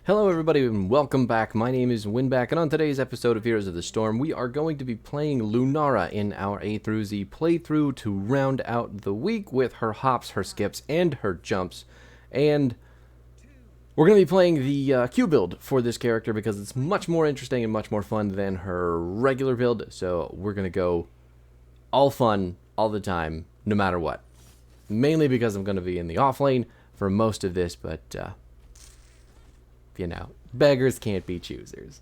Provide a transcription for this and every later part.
Hello everybody and welcome back. My name is Winback, and on today's episode of Heroes of the Storm, we are going to be playing Lunara in our A through Z playthrough to round out the week with her hops, her skips, and her jumps. And we're going to be playing the Q build for this character because it's much more interesting and much more fun than her regular build. So we're going to go all fun, all the time, no matter what. Mainly because I'm going to be in the off lane for most of this, but you know, beggars can't be choosers.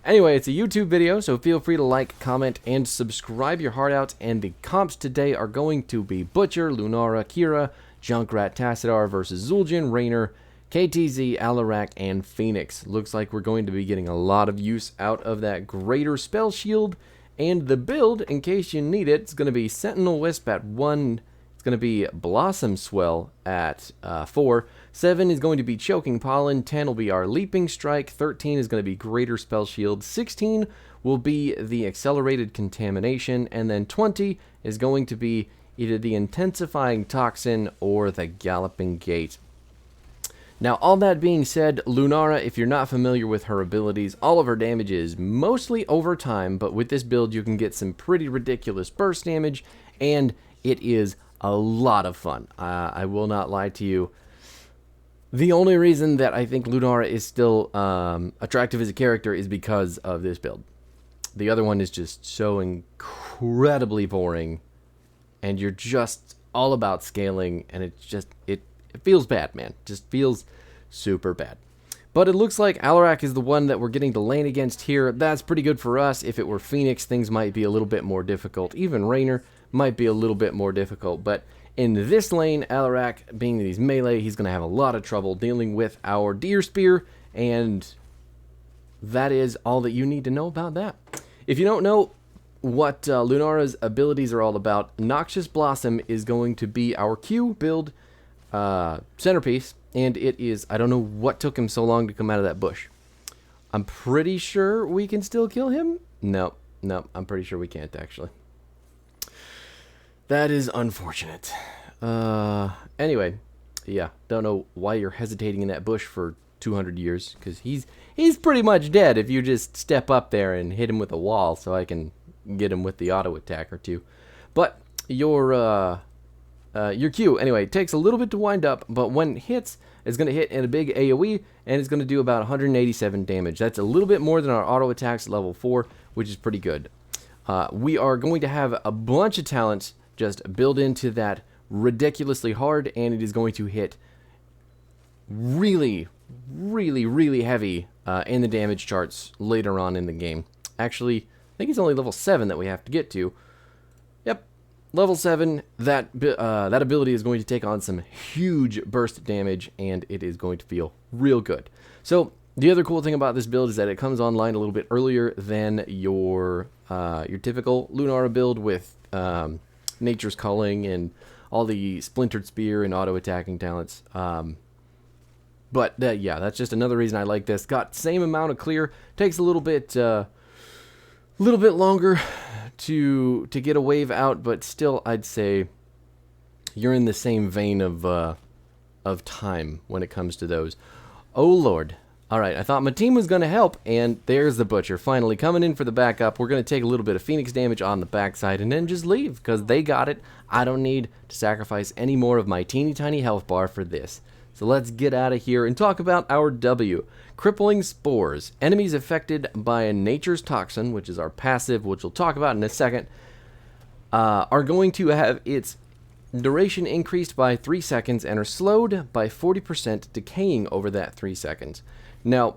Anyway, it's a YouTube video, so feel free to like, comment, and subscribe your heart out. And the comps today are going to be Butcher, Lunara, Kira, Junkrat, Tassadar versus Zul'jin, Raynor, KTZ, Alarak, and Phoenix. Looks like we're going to be getting a lot of use out of that greater spell shield. And the build, in case you need it, it's going to be Sentinel Wisp at 1. It's going to be Blossom Swell at 4. 7 is going to be Choking Pollen. 10 will be our Leaping Strike. 13 is going to be Greater Spell Shield. 16 will be the Accelerated Contamination. And then 20 is going to be either the Intensifying Toxin or the Galloping Gate. Now, all that being said, Lunara, if you're not familiar with her abilities, all of her damage is mostly over time, but with this build you can get some pretty ridiculous burst damage, and it is a lot of fun. I will not lie to you. The only reason that I think Lunara is still attractive as a character is because of this build. The other one is just so incredibly boring, and you're just all about scaling, and it feels bad, man. It just feels super bad. But it looks like Alarak is the one that we're getting to lane against here. That's pretty good for us. If it were Phoenix, things might be a little bit more difficult. Even Raynor might be a little bit more difficult. But in this lane, Alarak, being that he's melee, he's going to have a lot of trouble dealing with our Deer Spear. And that is all that you need to know about that. If you don't know what Lunara's abilities are all about, Noxious Blossom is going to be our Q build centerpiece, and it is, I don't know what took him so long to come out of that bush. I'm pretty sure we can still kill him. No, I'm pretty sure we can't, actually. That is unfortunate. Anyway, yeah, don't know why you're hesitating in that bush for 200 years, because he's pretty much dead if you just step up there and hit him with a wall, so I can get him with the auto attack or two. But your Q, anyway, takes a little bit to wind up, but when it hits, it's going to hit in a big AoE, and it's going to do about 187 damage. That's a little bit more than our auto attacks at level 4, which is pretty good. We are going to have a bunch of talents just build into that ridiculously hard, and it is going to hit really, really, really heavy in the damage charts later on in the game. Actually, I think it's only level 7 that we have to get to. Yep. Level 7, that ability is going to take on some huge burst damage, and it is going to feel real good. So, the other cool thing about this build is that it comes online a little bit earlier than your typical Lunara build with Nature's Calling and all the Splintered Spear and auto-attacking talents. But, yeah, that's just another reason I like this. Got same amount of clear, takes a little bit longer to get a wave out, but still I'd say you're in the same vein of time when it comes to those. Oh lord. Alright, I thought my team was going to help, and there's the Butcher finally coming in for the backup. We're going to take a little bit of Phoenix damage on the backside and then just leave, because they got it. I don't need to sacrifice any more of my teeny tiny health bar for this. So let's get out of here and talk about our W. Crippling Spores. Enemies affected by a Nature's Toxin, which is our passive, which we'll talk about in a second, are going to have its duration increased by 3 seconds and are slowed by 40%, decaying over that 3 seconds. Now,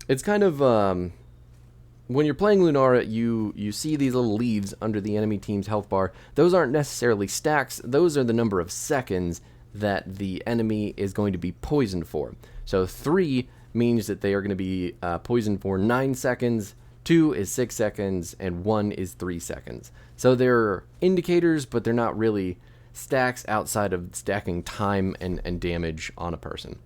it's kind of, when you're playing Lunara, you see these little leaves under the enemy team's health bar. Those aren't necessarily stacks. Those are the number of seconds that the enemy is going to be poisoned for. So 3 means that they are going to be poisoned for 9 seconds, 2 is 6 seconds, and 1 is 3 seconds. So they're indicators, but they're not really stacks outside of stacking time and damage on a person.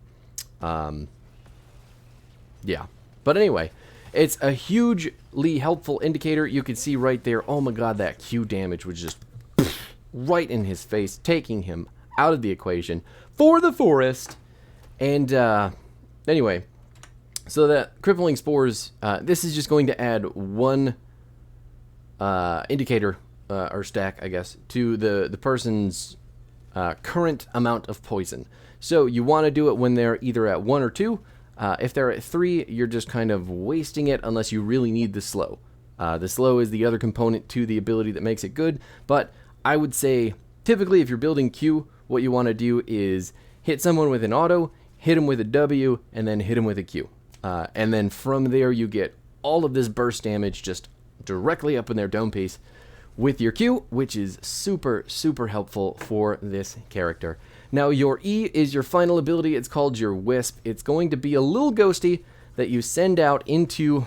Yeah. But anyway, it's a hugely helpful indicator. You can see right there, oh my god, that Q damage was just right in his face, taking him out of the equation for the forest. And anyway, So that crippling spores, this is just going to add one indicator or stack, I guess, to the person's current amount of poison. So you want to do it when they're either at 1 or 2. If they're at 3, you're just kind of wasting it unless you really need the slow. The slow is the other component to the ability that makes it good, but I would say typically if you're building Q, what you want to do is hit someone with an auto, hit him with a W, and then hit him with a Q. And then from there you get all of this burst damage just directly up in their dome piece with your Q, which is super, super helpful for this character. Now, your E is your final ability. It's called your Wisp. It's going to be a little ghosty that you send out into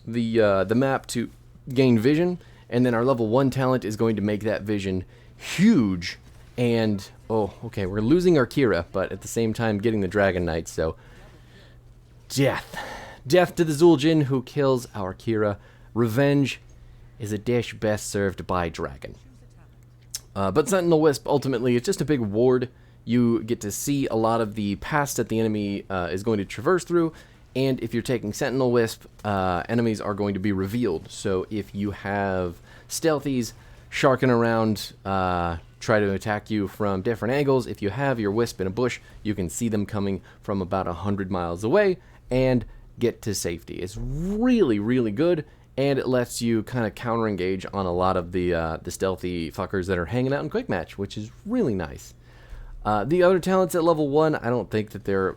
the map to gain vision, and then our level 1 talent is going to make that vision huge. And, oh, okay, we're losing our Kira, but at the same time getting the Dragon Knight, so death. Death to the Zul'jin who kills our Kira. Revenge is a dish best served by dragon. But Sentinel Wisp, ultimately, it's just a big ward. You get to see a lot of the paths that the enemy is going to traverse through, and if you're taking Sentinel Wisp, enemies are going to be revealed. So if you have stealthies sharking around, try to attack you from different angles, if you have your Wisp in a bush, you can see them coming from about 100 miles away and get to safety. It's really, really good, and it lets you kind of counter-engage on a lot of the stealthy fuckers that are hanging out in Quick Match, which is really nice. The other talents at level 1, I don't think that they're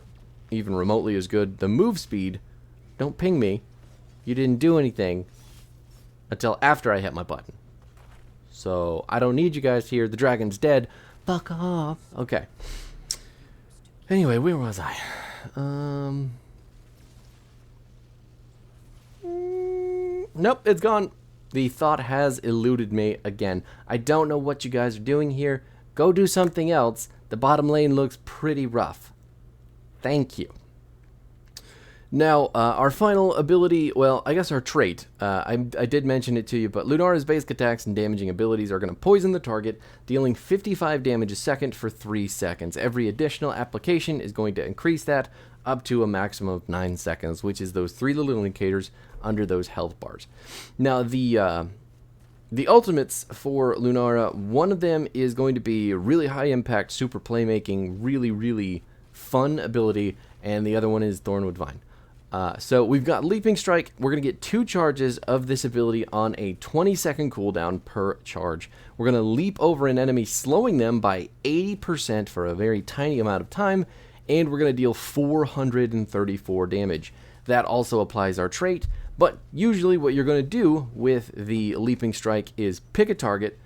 even remotely as good. The move speed, don't ping me. You didn't do anything until after I hit my button. So, I don't need you guys here. The dragon's dead. Fuck off. Okay. Anyway, where was I? Nope, it's gone. The thought has eluded me again. I don't know what you guys are doing here. Go do something else. The bottom lane looks pretty rough. Thank you. Now, our final ability, well, I guess our trait. I did mention it to you, but Lunara's basic attacks and damaging abilities are going to poison the target, dealing 55 damage a second for 3 seconds. Every additional application is going to increase that up to a maximum of 9 seconds, which is those 3 little indicators under those health bars. Now, the ultimates for Lunara, one of them is going to be really high impact, super playmaking, really, really fun ability, and the other one is Thornwood Vine. So we've got Leaping Strike. We're going to get 2 charges of this ability on a 20-second cooldown per charge. We're going to leap over an enemy, slowing them by 80% for a very tiny amount of time, and we're going to deal 434 damage. That also applies our trait, but usually what you're going to do with the Leaping Strike is pick a target,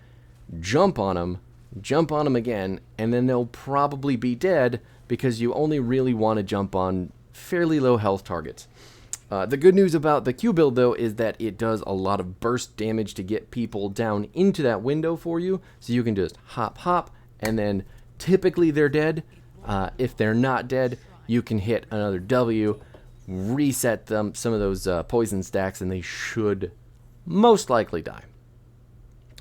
jump on them again, and then they'll probably be dead because you only really want to jump on fairly low health targets. The good news about the Q build, though, is that it does a lot of burst damage to get people down into that window for you, so you can just hop, and then typically they're dead. If they're not dead, you can hit another W, reset them, some of those poison stacks, and they should most likely die.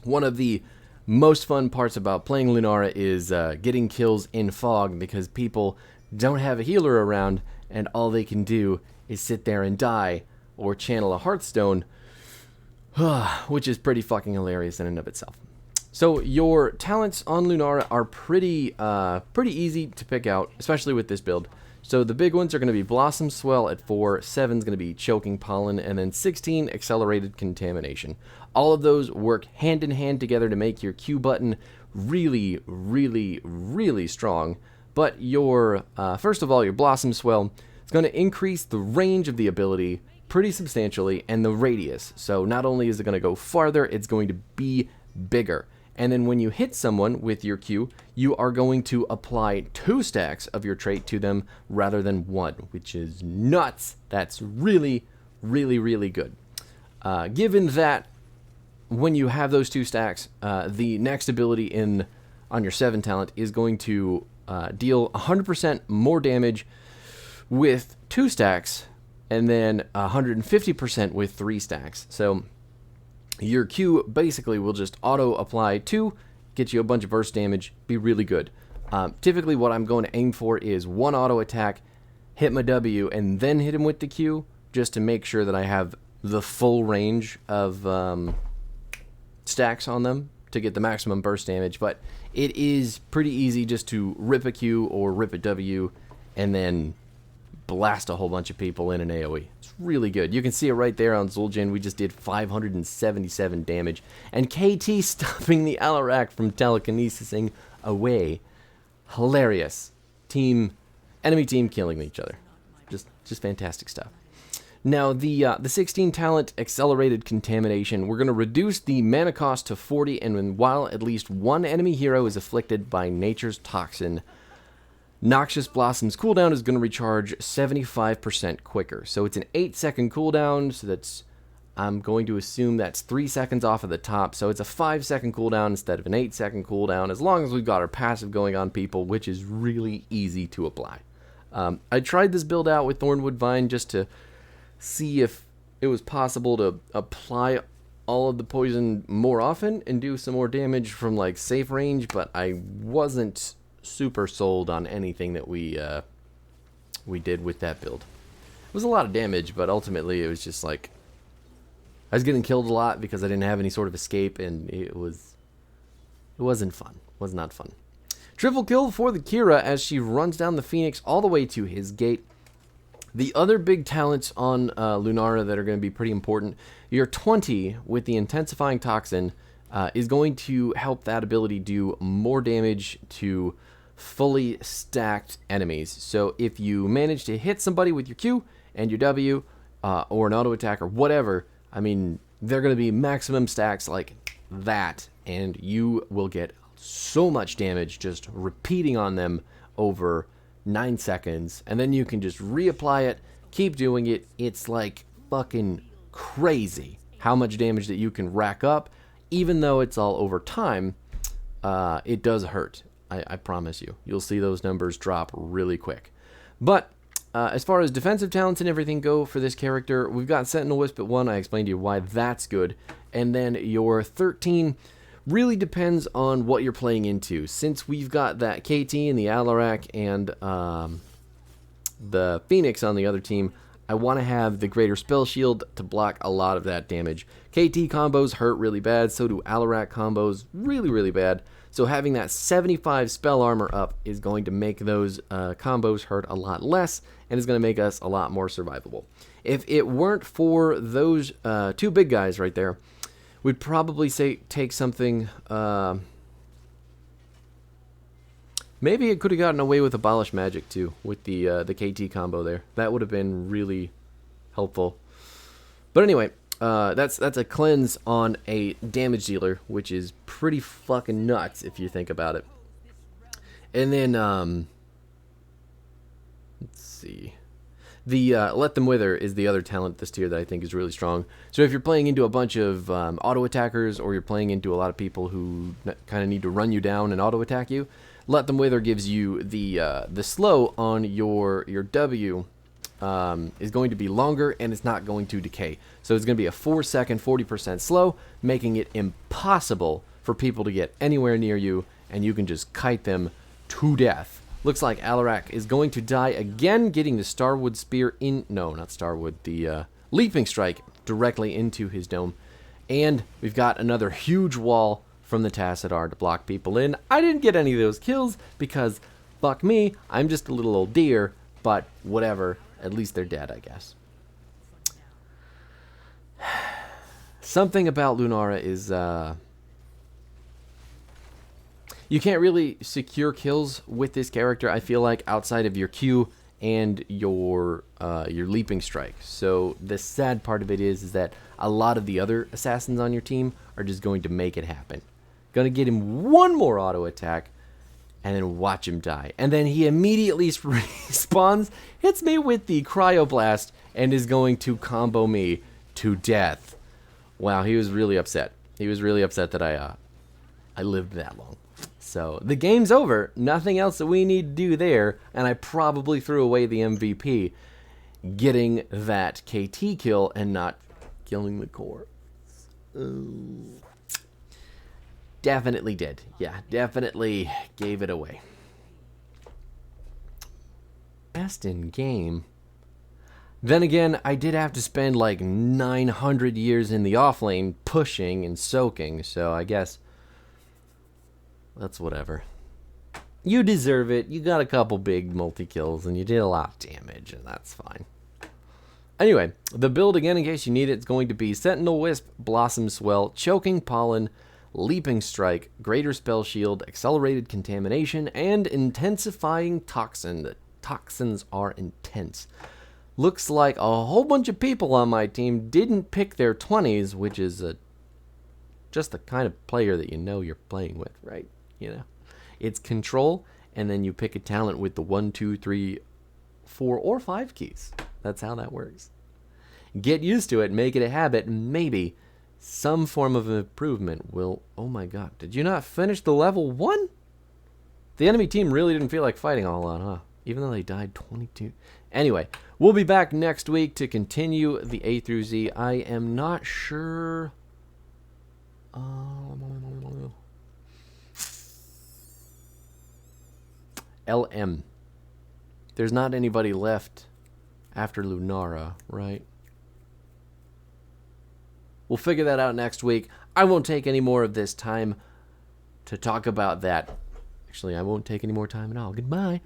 One of the most fun parts about playing Lunara is getting kills in fog, because people don't have a healer around, and all they can do is sit there and die, or channel a Hearthstone, which is pretty fucking hilarious in and of itself. So your talents on Lunara are pretty easy to pick out, especially with this build. So the big ones are going to be Blossom Swell at 4, 7 is going to be Choking Pollen, and then 16, Accelerated Contamination. All of those work hand in hand together to make your Q button really, really, really strong. But your, first of all, your Blossom Swell is going to increase the range of the ability pretty substantially, and the radius. So not only is it going to go farther, it's going to be bigger. And then when you hit someone with your Q, you are going to apply 2 stacks of your trait to them rather than 1, which is nuts. That's really, really, really good. Given that when you have those 2 stacks, the next ability on your 7 talent is going to deal 100% more damage with 2 stacks, and then 150% with 3 stacks. So your Q basically will just auto-apply 2, get you a bunch of burst damage, be really good. Typically what I'm going to aim for is 1 auto attack, hit my W, and then hit him with the Q, just to make sure that I have the full range of stacks on them to get the maximum burst damage. But it is pretty easy just to rip a Q or rip a W and then blast a whole bunch of people in an AoE. It's really good. You can see it right there on Zul'jin. We just did 577 damage. And KT stopping the Alarak from telekinesising away. Hilarious. Enemy team killing each other. Just fantastic stuff. Now, the 16 talent accelerated contamination, we're going to reduce the mana cost to 40, and while at least one enemy hero is afflicted by nature's toxin, Noxious Blossom's cooldown is going to recharge 75% quicker. So it's an 8-second cooldown, so I'm going to assume that's 3 seconds off of the top, so it's a 5-second cooldown instead of an 8-second cooldown, as long as we've got our passive going on people, which is really easy to apply. I tried this build out with Thornwood Vine just to see if it was possible to apply all of the poison more often and do some more damage from like safe range, but I wasn't super sold on anything that we did with that build. It was a lot of damage, but ultimately it was just like I was getting killed a lot because I didn't have any sort of escape, and it wasn't fun. It was not fun. Triple kill for the Kira as she runs down the Phoenix all the way to his gate. The other big talents on Lunara that are going to be pretty important, your 20 with the intensifying toxin is going to help that ability do more damage to fully stacked enemies. So if you manage to hit somebody with your Q and your W or an auto attack or whatever, I mean, they're going to be maximum stacks like that, and you will get so much damage just repeating on them over 9 seconds, and then you can just reapply it, keep doing it. It's like fucking crazy how much damage that you can rack up. Even though it's all over time, it does hurt. I promise you. You'll see those numbers drop really quick. But as far as defensive talents and everything go for this character, we've got Sentinel Wisp at 1. I explained to you why that's good. And then your 13 really depends on what you're playing into. Since we've got that KT and the Alarak and the Phoenix on the other team, I want to have the Greater Spell Shield to block a lot of that damage. KT combos hurt really bad, so do Alarak combos really, really bad. So having that 75 spell armor up is going to make those combos hurt a lot less, and is going to make us a lot more survivable. If it weren't for those two big guys right there, we'd probably take something. Maybe it could have gotten away with Abolish Magic too, with the KT combo there. That would have been really helpful. But anyway, that's a cleanse on a damage dealer, which is pretty fucking nuts if you think about it. And then let's see. The Let Them Wither is the other talent this tier that I think is really strong. So if you're playing into a bunch of auto attackers, or you're playing into a lot of people who kind of need to run you down and auto attack you, Let Them Wither gives you the slow on your W is going to be longer, and it's not going to decay. So it's going to be a 4-second 40% slow, making it impossible for people to get anywhere near you, and you can just kite them to death. Looks like Alarak is going to die again, getting the Starwood Spear in... No, not Starwood. The Leaping Strike directly into his dome. And we've got another huge wall from the Tassadar to block people in. I didn't get any of those kills because, fuck me, I'm just a little old deer, but whatever. At least they're dead, I guess. Something about Lunara is... You can't really secure kills with this character, I feel like, outside of your Q and your Leaping Strike. So the sad part of it is that a lot of the other assassins on your team are just going to make it happen. Gonna get him one more auto attack, and then watch him die. And then he immediately respawns, hits me with the Cryoblast, and is going to combo me to death. Wow, he was really upset. He was really upset that I lived that long. So the game's over. Nothing else that we need to do there, and I probably threw away the MVP getting that KT kill and not killing the core. Ooh. Definitely did. Yeah, definitely gave it away. Best in game. Then again, I did have to spend like 900 years in the off lane pushing and soaking, so I guess that's whatever. You deserve it. You got a couple big multi-kills and you did a lot of damage, and that's fine. Anyway, the build again, in case you need it, it's going to be Sentinel Wisp, Blossom Swell, Choking Pollen, Leaping Strike, Greater Spell Shield, Accelerated Contamination, and Intensifying Toxin. The toxins are intense. Looks like a whole bunch of people on my team didn't pick their 20s, which is just the kind of player that you know you're playing with, right? You know, it's control, and then you pick a talent with the 1, 2, 3, 4, or 5 keys. That's how that works. Get used to it, make it a habit, and maybe some form of improvement will... Oh my god, did you not finish the level 1? The enemy team really didn't feel like fighting a whole lot, huh? Even though they died 22. Anyway, we'll be back next week to continue the A through Z. I am not sure... LM. There's not anybody left after Lunara, right? We'll figure that out next week. I won't take any more of this time to talk about that. Actually, I won't take any more time at all. Goodbye.